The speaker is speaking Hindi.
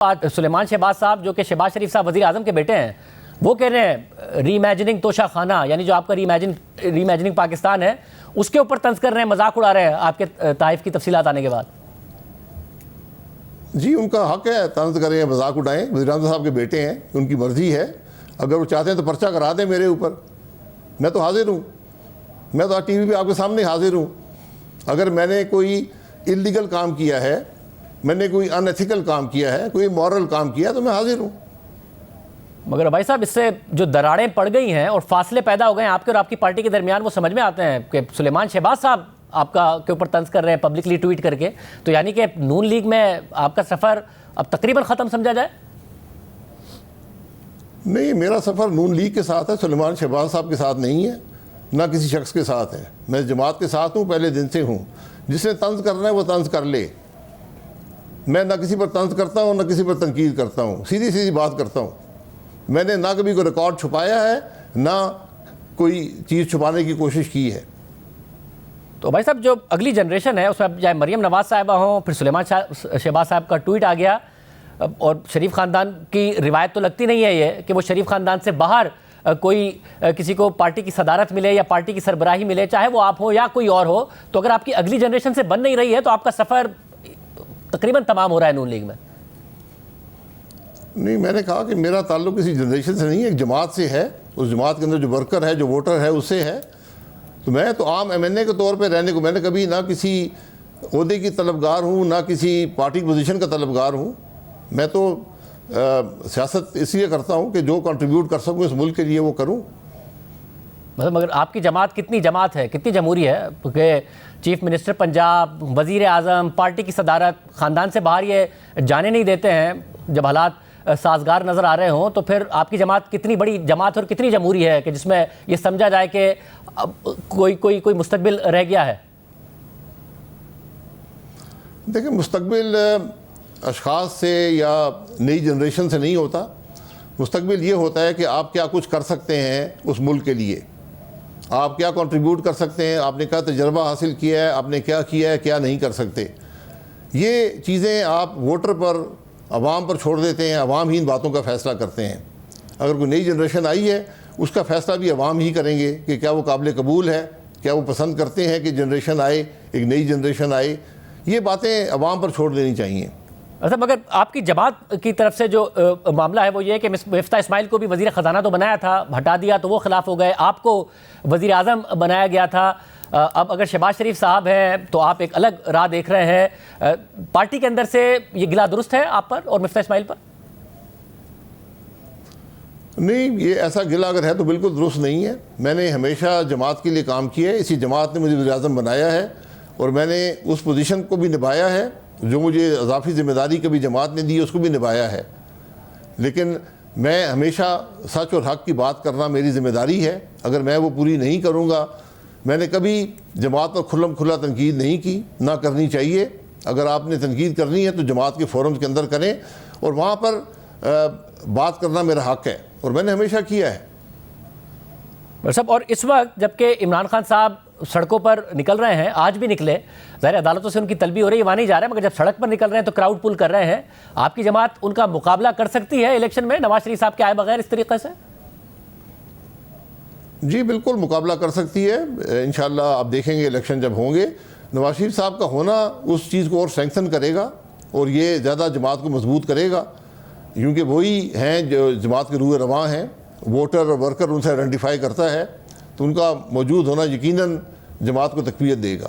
आज सुलेमान शहबाज साहब जो कि शहबाज शरीफ साहब वज़ीर आज़म के बेटे हैं, वो कह रहे हैं रीइमेजिनिंग तोशा खाना, यानी जो आपका रीइमेजिनिंग पाकिस्तान है उसके ऊपर तंज कर रहे हैं, मजाक उड़ा रहे हैं आपके ताइफ की तफसीलात आने के बाद। जी, उनका हक है, तंज करें, मजाक उड़ाएं, वज़ीर आज़म साहब के बेटे हैं, उनकी मर्जी है। अगर वो चाहते हैं तो पर्चा करा दें मेरे ऊपर, मैं तो हाजिर हूँ। मैं तो आज टीवी पे आपके सामने हाजिर हूँ। अगर मैंने कोई इलीगल काम किया है, मैंने कोई अनएथिकल काम किया है, कोई मॉरल काम किया, तो मैं हाजिर हूँ। मगर भाई साहब, इससे जो दरारें पड़ गई हैं और फासले पैदा हो गए हैं आपके और आपकी पार्टी के दरमियान, वो समझ में आते हैं कि सुलेमान शहबाज साहब आपका के ऊपर तंज कर रहे हैं पब्लिकली ट्वीट करके, तो यानी कि नून लीग में आपका सफ़र अब तकरीबन ख़त्म समझा जाए? नहीं, मेरा सफ़र नून लीग के साथ है, सुलेमान शहबाज साहब के साथ नहीं है, ना किसी शख्स के साथ है। मैं जमात के साथ हूँ, पहले दिन से हूँ। जिसने तंज करना है वो तंज कर ले। मैं ना किसी पर तंज करता हूँ, ना किसी पर तनकीद करता हूँ, सीधी सीधी बात करता हूँ। मैंने ना कभी कोई रिकॉर्ड छुपाया है, ना कोई चीज़ छुपाने की कोशिश की है। तो भाई साहब, जो अगली जनरेशन है उसमें चाहे मरियम नवाज़ साहिबा हों, फिर सुलेमान शहबाज साहब का ट्वीट आ गया, और शरीफ ख़ानदान की रिवायत तो लगती नहीं है ये कि वो शरीफ ख़ानदान से बाहर कोई किसी को पार्टी की सदारत मिले या पार्टी की सरबराही मिले, चाहे वो आप हो या कोई और हो। तो अगर आपकी अगली जनरेशन से बन नहीं रही है तो आपका सफ़र तकरीबन तमाम हो रहा है नून लीग में। नहीं, मैंने कहा कि मेरा ताल्लुक़ किसी जनरेशन से नहीं है, एक जमात से है। उस जमात के अंदर जो वर्कर है, जो वोटर है, उससे है। तो मैं तो आम MNA के तौर पे रहने को, मैंने कभी ना किसी ओहदे की तलबगार हूँ, ना किसी पार्टी पोजीशन का तलबगार हूँ। मैं तो सियासत इसलिए करता हूँ कि जो कंट्रीब्यूट कर सकूँ इस मुल्क के लिए वो करूँ। मतलब मगर आपकी जमात कितनी जमात है, कितनी जमहूरी है कि चीफ मिनिस्टर पंजाब, वज़ीर आज़म, पार्टी की सदारत ख़ानदान से बाहर ये जाने नहीं देते हैं जब हालात साजगार नज़र आ रहे हों, तो फिर आपकी जमात कितनी बड़ी जमात और कितनी जमहूरी है कि जिसमें ये समझा जाए कि अब कोई मुस्तकबिल रह गया है? देखिए, मुस्तकबिल अशख़ास से या नई जनरेशन से नहीं होता। मुस्तकबिल ये होता है कि आप क्या कुछ कर सकते हैं उस मुल्क के लिए, आप क्या कंट्रीब्यूट कर सकते हैं, आपने क्या तजर्बा हासिल किया है, आपने क्या किया है, क्या नहीं कर सकते। ये चीज़ें आप वोटर पर, अवाम पर छोड़ देते हैं। अवाम ही इन बातों का फ़ैसला करते हैं। अगर कोई नई जनरेशन आई है, उसका फ़ैसला भी अवाम ही करेंगे कि क्या वो काबिल कबूल है, क्या वो पसंद करते हैं कि जनरेशन आए, एक नई जनरेशन आए। ये बातें अवाम पर छोड़ देनी चाहिए। अच्छा, मगर आपकी जमात की तरफ से जो मामला है वो ये है कि मिफ्ता इस्माइल को भी वज़ीर ख़जाना तो बनाया था, हटा दिया तो वो खिलाफ हो गए, आपको वज़ीर आज़म बनाया गया था। अब अगर शहबाज शरीफ साहब हैं तो आप एक अलग राह देख रहे हैं। पार्टी के अंदर से ये गिला दुरुस्त है आप पर और मिफ्ता इस्माइल पर? नहीं, ये ऐसा गिला अगर है तो बिल्कुल दुरुस्त नहीं है। मैंने हमेशा जमात के लिए काम किया है, इसी जमात ने मुझे वज़ीर आज़म बनाया है और मैंने उस पोजीशन को भी निभाया है। जो मुझे इजाफी ज़िम्मेदारी कभी जमात ने दी उसको भी निभाया है। लेकिन मैं हमेशा सच और हक़ की बात करना मेरी ज़िम्मेदारी है। अगर मैं वो पूरी नहीं करूँगा, मैंने कभी जमात पर खुल्लम खुला तनकीद नहीं की, ना करनी चाहिए। अगर आपने तनकीद करनी है तो जमात के फोरम्स के अंदर करें, और वहाँ पर बात करना मेरा हक़ है और मैंने हमेशा किया है। सब और इस वक्त जबकि इमरान खान साहब सड़कों पर निकल रहे हैं, आज भी निकले, ज़ाहिर अदालतों से उनकी तलबी हो रही है, वहाँ नहीं जा रहे हैं, मगर जब सड़क पर निकल रहे हैं तो क्राउड पुल कर रहे हैं। आपकी जमात उनका मुकाबला कर सकती है इलेक्शन में नवाज शरीफ साहब के आए बगैर इस तरीके से? जी बिल्कुल मुकाबला कर सकती है। इंशाअल्लाह आप देखेंगे इलेक्शन जब होंगे, नवाज शरीफ साहब का होना उस चीज़ को और सैंक्शन करेगा और ये ज़्यादा जमात को मजबूत करेगा, क्योंकि वही हैं जो जमात के रूह रवां हैं। वोटर और वर्कर उनसे आइडेंटिफाई करता है, तो उनका मौजूद होना यकीनन जमात को तक़वियत देगा।